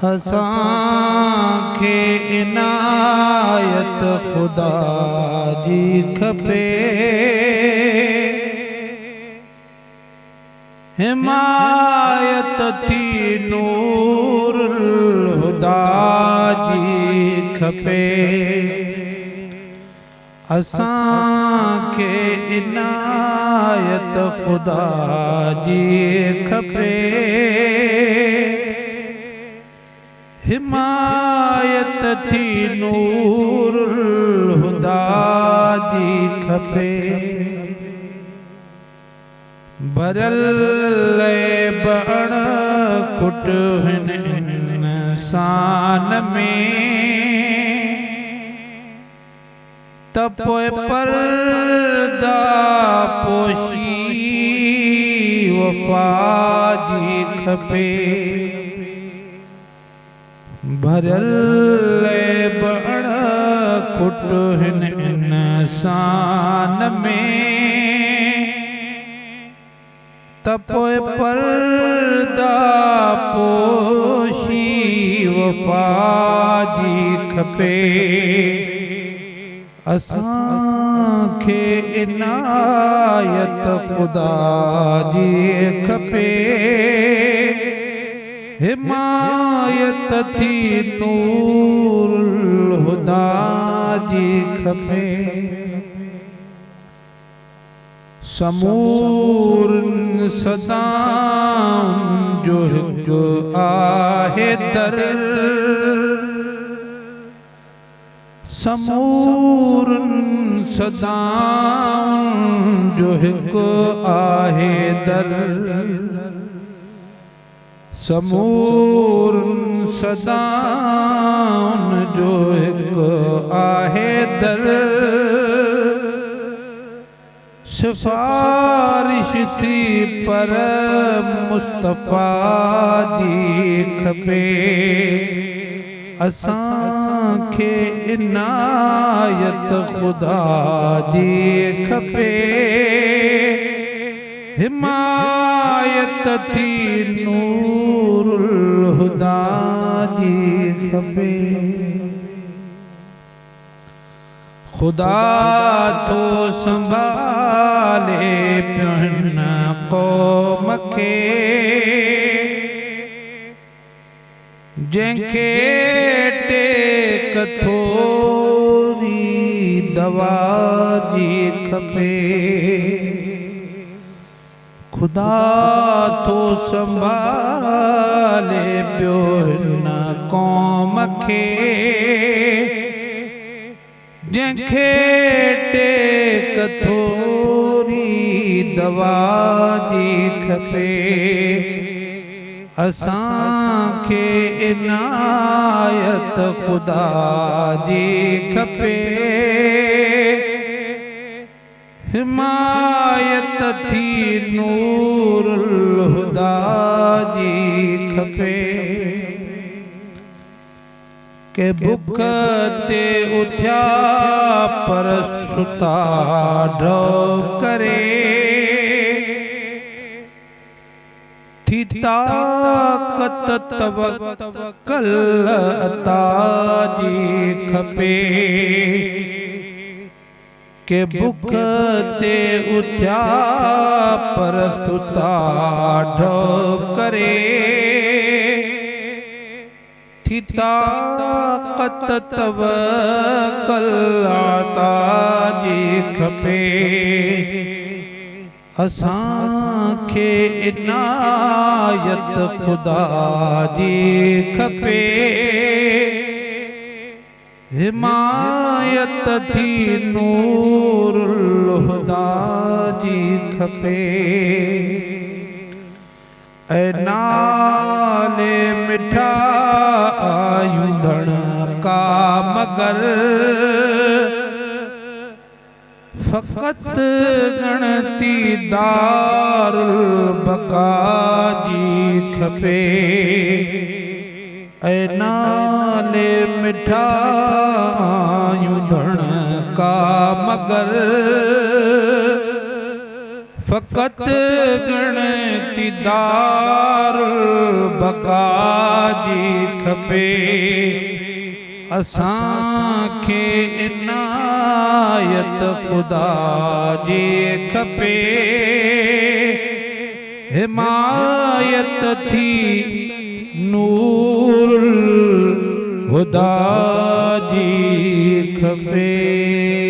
असांखे इनायत खुदा जी खपे, हिमायत थी नूरुल हुदा जी खपे। असांखे इनायत खुदा जी खपे, हिमायत थी नूरुल हुदा जी खपे। भरल बण खुट हिन इंसान में, त पोइ पर्दा पोशी वफ़ा जी खपे। भरल बण खुट हिन इंसान में, त पोइ पर्दा पोशी वफ़ा जी खपे। असांखे इनायत खुदा जी खपे, हिमायत थी नूरुल हुदा जी खपे। समूरन सदाउन जो हिकु आहे दर, समूरन सदाउन जो हिकु आहे दर, समूरन सदाउन जो हिकु आहे दर। सिफारिश थी पर मुस्तफ़ा जी खपे। असांखे इनायत खुदा जी खपे, हिमायत थी नूरुल हुदा जी खपे। खुदा तो संभाले पियो हिन क़ौम खे, जंहिंखे टेक थोरी दवा जी खपे। खुदा तो संभाले पियो हिन क़ौम खे, जंहिंखे टेक थोरी दवा जी खपे। असांखे इनायत खुदा जी खपे, हिमायत थी नूरुल हुदा जी खपे। के भुख ते उथिया पर सुता ढो करे, थी ताक़त तवक्कल अता जी खपे। के भुख ते उथिया पर सुता ढो करे, थी ताक़त तवक्कल अता जी खपे। असांखे इनायत खुदा जी खपे, हिमायत थी नूरुल हुदा जी खपे। ऐ नाले मिठा आयूं धण का मगर, फ़क़त गणती दारुल बका जी खपे। ऐ नाले मिठा आयूं धण का मगर, फ़क़त गणती दारुल बका जी खपे। खपे असांखे इनायत ख़ुदा जी खपे हिमायत थी नूरुल हुदा जी खपे।